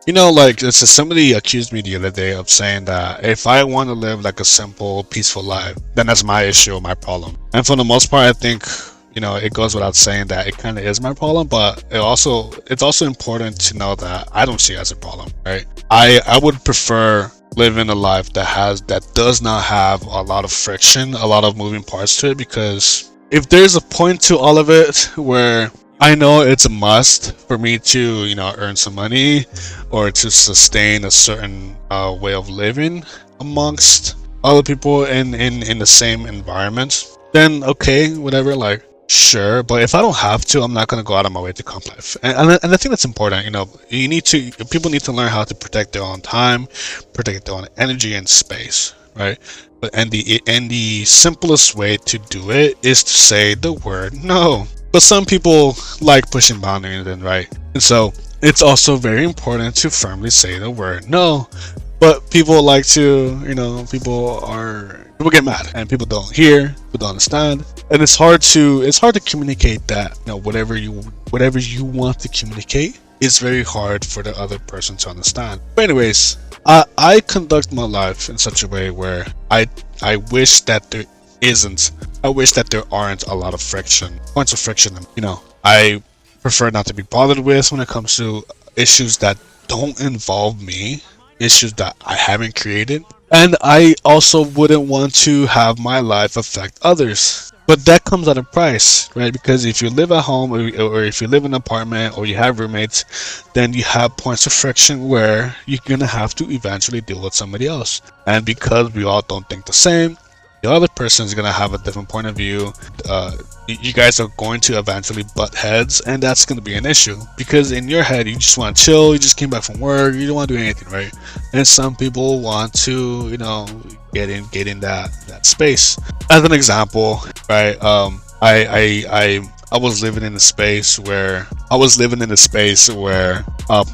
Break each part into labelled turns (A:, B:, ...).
A: Like it's somebody accused me the other day of saying that if I want to live like a simple, peaceful life, then that's my issue or my problem. And for the most part, I think it goes without saying that it kind of is my problem, but it's also important to know that I don't see it as a problem, right? I would prefer living a life that does not have a lot of friction, a lot of moving parts to it, because if there's a point to all of it where I know it's a must for me to, earn some money or to sustain a certain way of living amongst other people in the same environment, then okay, whatever, like, sure. But if I don't have to, I'm not going to go out of my way to comply. And I think that's important. People need to learn how to protect their own time, protect their own energy and space, right? And the simplest way to do it is to say the word no. But some people like pushing boundaries, then, right? And so it's also very important to firmly say the word no. But people like to, people get mad and people don't hear, people don't understand, and it's hard to communicate that. Whatever you want to communicate is very hard for the other person to understand. But anyways, I conduct my life in such a way where I wish that there isn't. I wish that there aren't a lot of points of friction. I prefer not to be bothered with when it comes to issues that don't involve me, issues that I haven't created. And I also wouldn't want to have my life affect others. But that comes at a price, right? Because if you live at home or if you live in an apartment or you have roommates, then you have points of friction where you're going to have to eventually deal with somebody else. And because we all don't think the same, the other person is going to have a different point of view. You guys are going to eventually butt heads, and that's going to be an issue, because in your head you just want to chill, you just came back from work, you don't want to do anything, right? And some people want to get in that space. As an example, right, I was living in a space where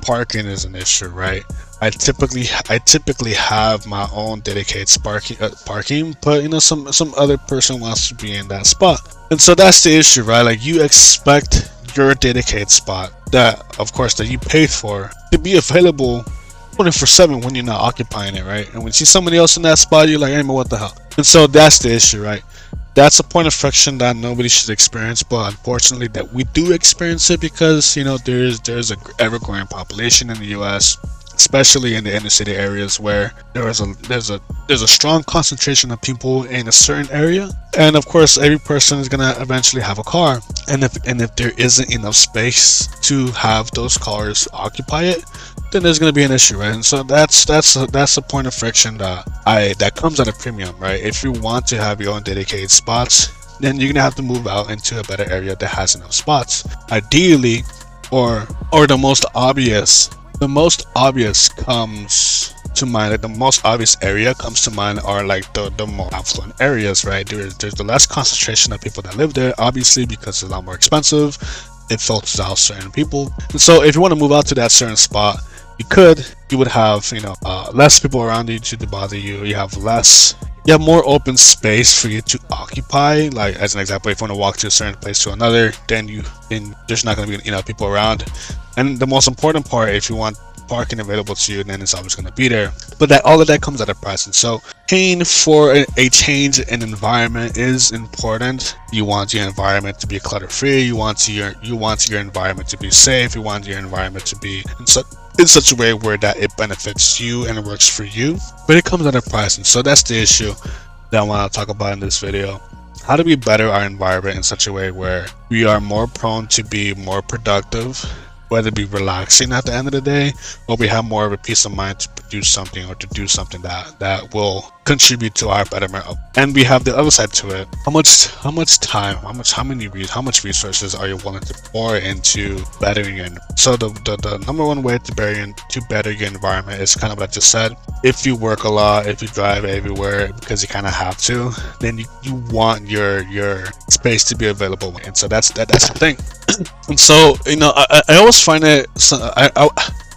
A: parking is an issue, right? I typically have my own dedicated parking, but some other person wants to be in that spot, and so that's the issue, right? Like, you expect your dedicated spot that you paid for to be available 24/7 when you're not occupying it, right? And when you see somebody else in that spot, you're like, hey man, what the hell? And so that's the issue, right? That's a point of friction that nobody should experience, but unfortunately that we do experience it, because there's a ever-growing population in the U.S., especially in the inner city areas, where there's a strong concentration of people in a certain area, and of course every person is gonna eventually have a car, and if there isn't enough space to have those cars occupy it, then there's gonna be an issue, right? And so that's a point of friction that comes at a premium, right? If you want to have your own dedicated spots, then you're gonna have to move out into a better area that has enough spots, ideally, or the most obvious. The most obvious comes to mind, like the most obvious area comes to mind are like the more affluent areas, right? There's the less concentration of people that live there, obviously, because it's a lot more expensive. It filters out certain people. And so if you want to move out to that certain spot, you would have less people around you to bother you. You have more open space for you to occupy. Like, as an example, if you want to walk to a certain place to another, then there's not going to be people around. And the most important part, if you want parking available to you, then it's always going to be there. But all of that comes at a price, and so paying for a change in environment is important. You want your environment to be clutter-free. You want your environment to be safe. You want your environment to be in such a way where that it benefits you and it works for you. But it comes at a price, and so that's the issue that I want to talk about in this video. How do we better our environment in such a way where we are more prone to be more productive, whether it be relaxing at the end of the day, or we have more of a peace of mind to produce something or to do something that will contribute to our betterment. And we have the other side to it. How much time, how much resources are you willing to pour into bettering your environment? So the number one way to better your environment is kind of like I just said. If you work a lot, if you drive everywhere because you kind of have to, then you want your space to be available, and so that's the thing. And so I always find it.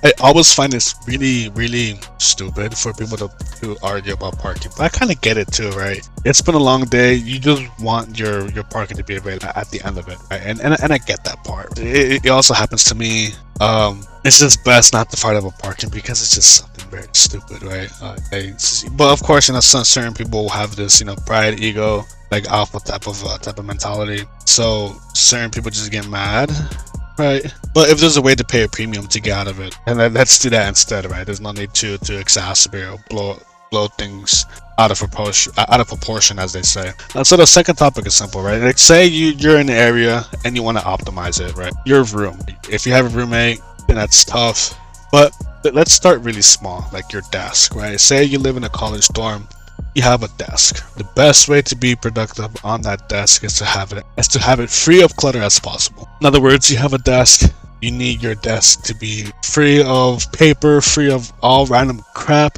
A: I I always find it's really stupid for people to argue about parking. But I kind of get it too, right? It's been a long day. You just want your parking to be available at the end of it, right? And I get that part. It also happens to me. It's just best not to fight about parking because it's just something very stupid, right? But of course, certain people have this, pride, ego, like alpha type of mentality. So certain people just get mad, right? But if there's a way to pay a premium to get out of it, and let's do that instead, right? There's no need to exacerbate or blow things out of proportion, as they say. So the second topic is simple, right? Like, say you're in an area and you want to optimize it, right? Your room. If you have a roommate, then that's tough. But let's start really small, like your desk, right? Say you live in a college dorm. You have a desk. The best way to be productive on that desk is to have it free of clutter as possible. In other words, you have a desk. You need your desk to be free of paper, free of all random crap.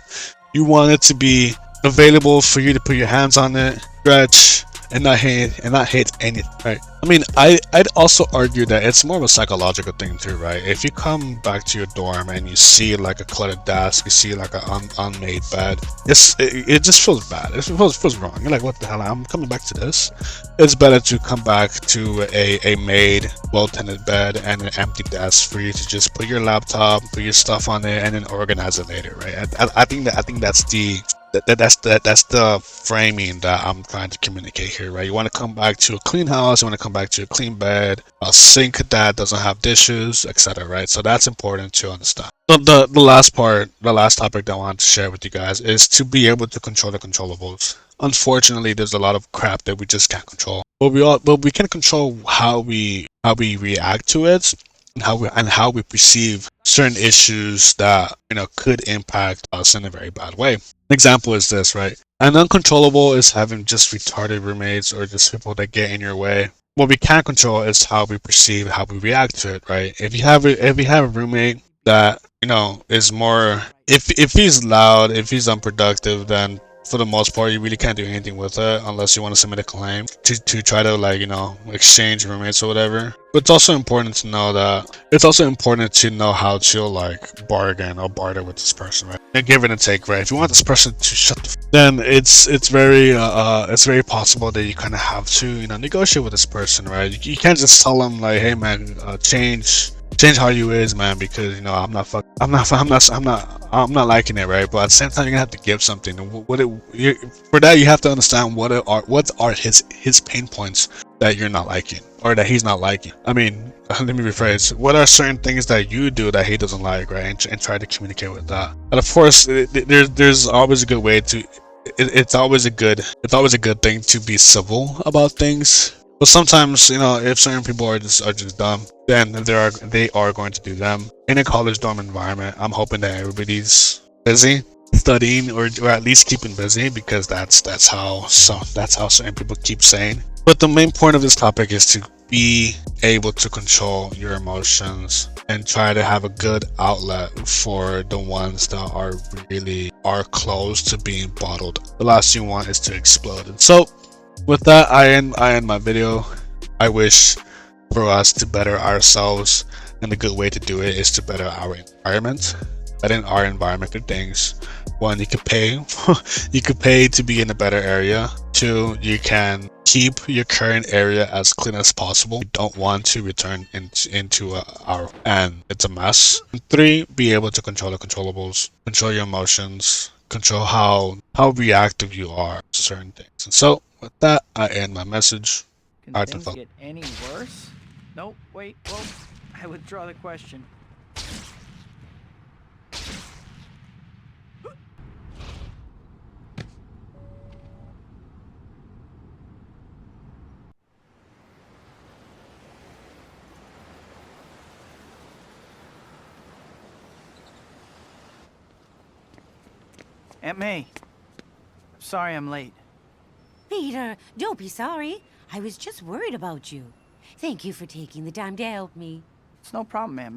A: You want it to be available for you to put your hands on it, stretch, and not hate anything, right? I mean, I'd also argue that it's more of a psychological thing too, right? If you come back to your dorm and you see like a cluttered desk, you see like an unmade bed, it just feels bad. It feels wrong. You're like, what the hell? I'm coming back to this. It's better to come back to a made, well-tended bed and an empty desk for you to just put your laptop, put your stuff on it, and then organize it later, right? I think that's the framing that I'm trying to communicate here, right? You want to come back to a clean house, you want to come back to a clean bed, a sink that doesn't have dishes, etc., right? So that's important to understand. So the last topic that I wanted to share with you guys is to be able to control the controllables. Unfortunately, there's a lot of crap that we just can't control, but we can control how we react to it, and how we perceive certain issues that could impact us in a very bad way. An example is this, right? An uncontrollable is having just retarded roommates or just people that get in your way. What we can't control is how we perceive, how we react to it, right? If you have a roommate that is more, if he's loud, if he's unproductive, then for the most part you really can't do anything with it unless you want to submit a claim to try to exchange roommates or whatever. But it's also important to know how to bargain or barter with this person, right? And give it and take, right? If you want this person to shut the then it's very possible that you kind of have to negotiate with this person, right? You can't just tell them like, hey man, change how you is, man, because I'm not liking it, right? But at the same time, you're gonna have to give something. For that, you have to understand what are his pain points that you're not liking or that he's not liking. I mean, let me rephrase. What are certain things that you do that he doesn't like, right? And try to communicate with that. And of course, there's always a good way to. It's always a good thing to be civil about things. But sometimes, if certain people are just dumb, then they are going to do them. In a college dorm environment, I'm hoping that everybody's busy studying or at least keeping busy, because that's how certain people keep saying. But the main point of this topic is to be able to control your emotions and try to have a good outlet for the ones that are close to being bottled. The last thing you want is to explode. And so with that, I end my video. I wish for us to better ourselves, and a good way to do it is to better our environment. Better our environment for things. One, you could pay to be in a better area. Two, you can keep your current area as clean as possible. You don't want to return into and it's a mess. And three, be able to control the controllables, control your emotions, control how reactive you are to certain things. And so with that, I end my message.
B: Can things get any worse? Nope, wait, whoa, I withdraw the question. Aunt May, sorry I'm late.
C: Peter, don't be sorry. I was just worried about you. Thank you for taking the time to help me.
B: It's no problem, Aunt May.